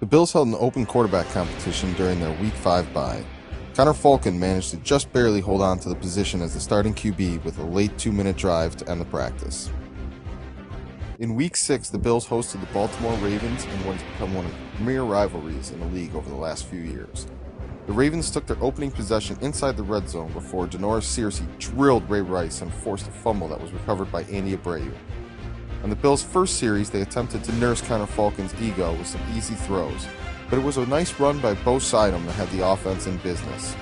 The Bills held an open quarterback competition during their Week 5 bye. Connor Falcon managed to just barely hold on to the position as the starting QB with a late 2-minute drive to end the practice. In Week 6, the Bills hosted the Baltimore Ravens in what has become one of the premier rivalries in the league over the last few years. The Ravens took their opening possession inside the red zone before Denoris Searcy drilled Ray Rice and forced a fumble that was recovered by Andy Abreu. On the Bills' first series, they attempted to nurse Connor Falcon's ego with some easy throws, but it was a nice run by Bo Suydam that had the offense in business.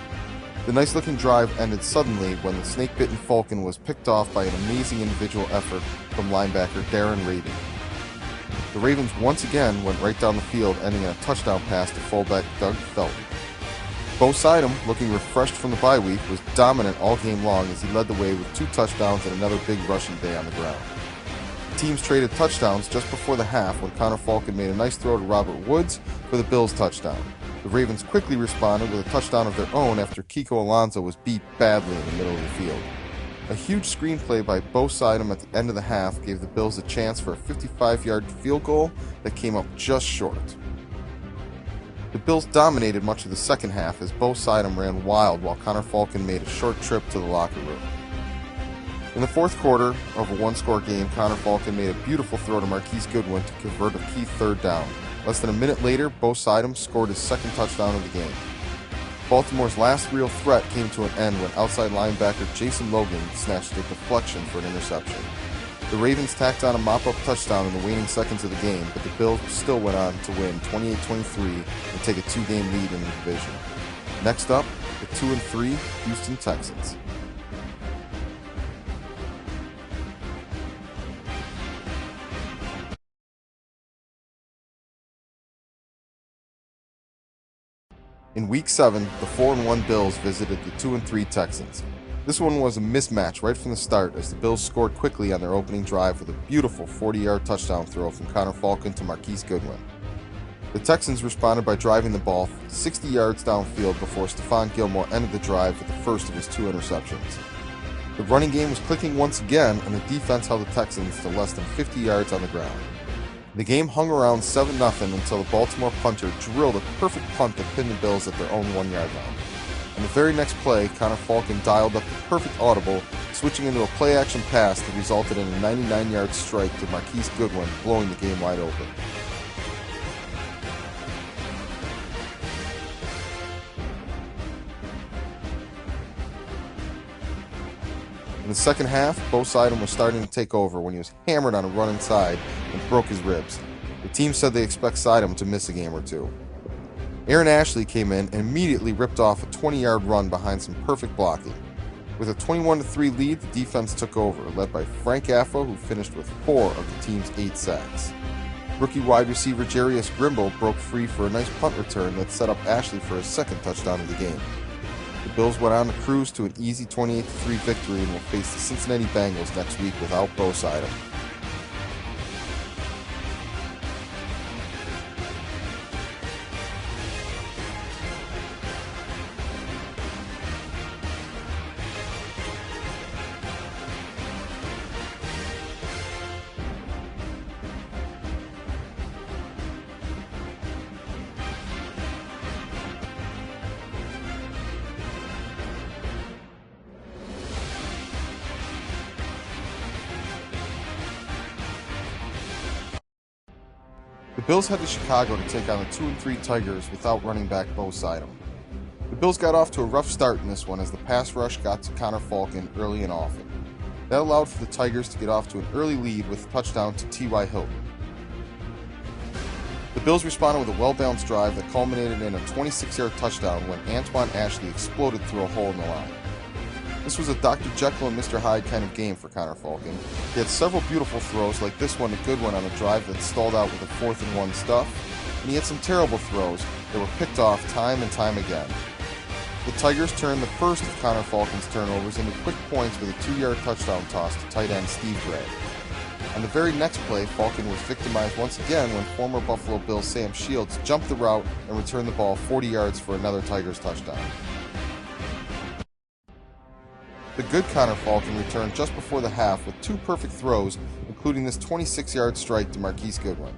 The nice-looking drive ended suddenly when the snake-bitten Falcon was picked off by an amazing individual effort from linebacker Deron Raby. The Ravens once again went right down the field, ending in a touchdown pass to fullback Doug Felton. Bo Suydam, looking refreshed from the bye week, was dominant all game long as he led the way with 2 touchdowns and another big rushing day on the ground. The teams traded touchdowns just before the half when Connor Falcon made a nice throw to Robert Woods for the Bills' touchdown. The Ravens quickly responded with a touchdown of their own after Kiko Alonso was beat badly in the middle of the field. A huge screenplay by Bo Suydam at the end of the half gave the Bills a chance for a 55-yard field goal that came up just short. The Bills dominated much of the second half as Bo Suydam ran wild while Connor Falcon made a short trip to the locker room. In the fourth quarter of a one-score game, Connor Falcon made a beautiful throw to Marquise Goodwin to convert a key third down. Less than a minute later, Bo Suydam scored his second touchdown of the game. Baltimore's last real threat came to an end when outside linebacker Jason Logan snatched a deflection for an interception. The Ravens tacked on a mop-up touchdown in the waning seconds of the game, but the Bills still went on to win 28-23 and take a 2-game lead in the division. Next up, the 2-3 Houston Texans. In Week 7, the 4-1 Bills visited the 2-3 Texans. This one was a mismatch right from the start as the Bills scored quickly on their opening drive with a beautiful 40-yard touchdown throw from Connor Falcon to Marquise Goodwin. The Texans responded by driving the ball 60 yards downfield before Stephon Gilmore ended the drive with the first of his 2 interceptions. The running game was clicking once again, and the defense held the Texans to less than 50 yards on the ground. The game hung around 7-0 until the Baltimore punter drilled a perfect punt that pinned the Bills at their own 1-yard line. On the very next play, Connor Falcon dialed up the perfect audible, switching into a play-action pass that resulted in a 99-yard strike to Marquise Goodwin, blowing the game wide open. In the second half, Bo Suydam was starting to take over when he was hammered on a run inside and broke his ribs. The team said they expect Suydam to miss a game or two. Aaron Ashley came in and immediately ripped off a 20-yard run behind some perfect blocking. With a 21-3 lead, the defense took over, led by Frank Affo, who finished with 4 of the team's 8 sacks. Rookie wide receiver Jarius Grimble broke free for a nice punt return that set up Ashley for his second touchdown of the game. The Bills went on to cruise to an easy 28-3 victory and will face the Cincinnati Bengals next week without Bo Suydam. The Bills head to Chicago to take on the 2-3 Tigers without running back Bo Suydam. The Bills got off to a rough start in this one as the pass rush got to Connor Falcon early and often. That allowed for the Tigers to get off to an early lead with a touchdown to T.Y. Hilton. The Bills responded with a well-balanced drive that culminated in a 26-yard touchdown when Antoine Ashley exploded through a hole in the line. This was a Dr. Jekyll and Mr. Hyde kind of game for Connor Falcon. He had several beautiful throws like this one, a good one on a drive that stalled out with a 4th-and-1 stuff, and he had some terrible throws that were picked off time and time again. The Tigers turned the first of Connor Falcon's turnovers into quick points with a 2-yard touchdown toss to tight end Steve Gray. On the very next play, Falcon was victimized once again when former Buffalo Bills Sam Shields jumped the route and returned the ball 40 yards for another Tigers touchdown. The good Connor Falcon returned just before the half with 2 perfect throws, including this 26-yard strike to Marquise Goodwin.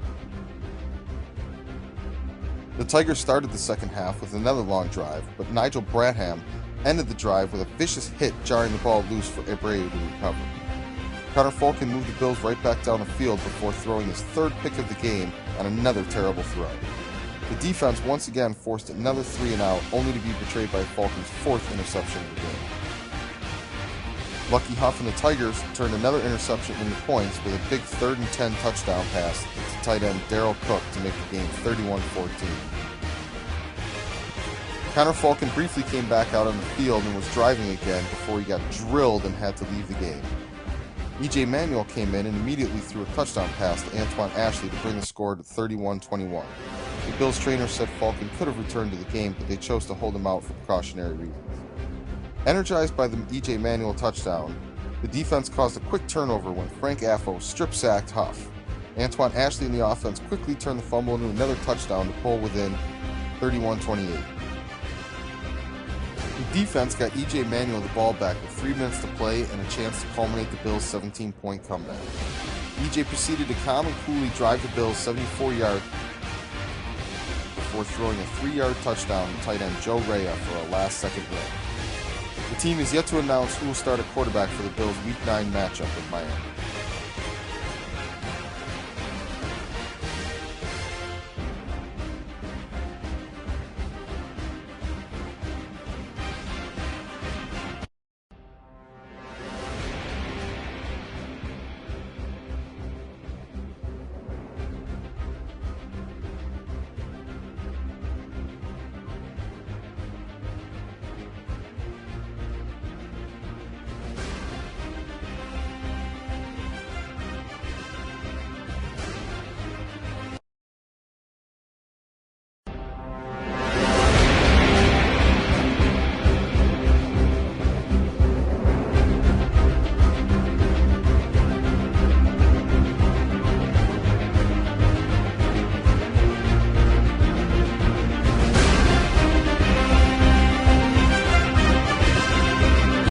The Tigers started the second half with another long drive, but Nigel Bradham ended the drive with a vicious hit, jarring the ball loose for Abreu to recover. Connor Falcon moved the Bills right back down the field before throwing his third pick of the game on another terrible throw. The defense once again forced another 3-and-out, only to be betrayed by Falcon's fourth interception of the game. Lucky Huff and the Tigers turned another interception into points with a big 3rd and 10 touchdown pass to tight end Darryl Cook to make the game 31-14. Connor Falcon briefly came back out on the field and was driving again before he got drilled and had to leave the game. E.J. Manuel came in and immediately threw a touchdown pass to Antoine Ashley to bring the score to 31-21. The Bills trainer said Falcon could have returned to the game, but they chose to hold him out for precautionary reasons. Energized by the E.J. Manuel touchdown, the defense caused a quick turnover when Frank Affo strip-sacked Huff. Antoine Ashley and the offense quickly turned the fumble into another touchdown to pull within 31-28. The defense got E.J. Manuel the ball back with 3 minutes to play and a chance to culminate the Bills' 17-point comeback. E.J. proceeded to calm and coolly drive the Bills 74 yards before throwing a 3-yard touchdown to tight end Joe Rea for a last-second win. The team is yet to announce who will start at quarterback for the Bills' Week 9 matchup in Miami.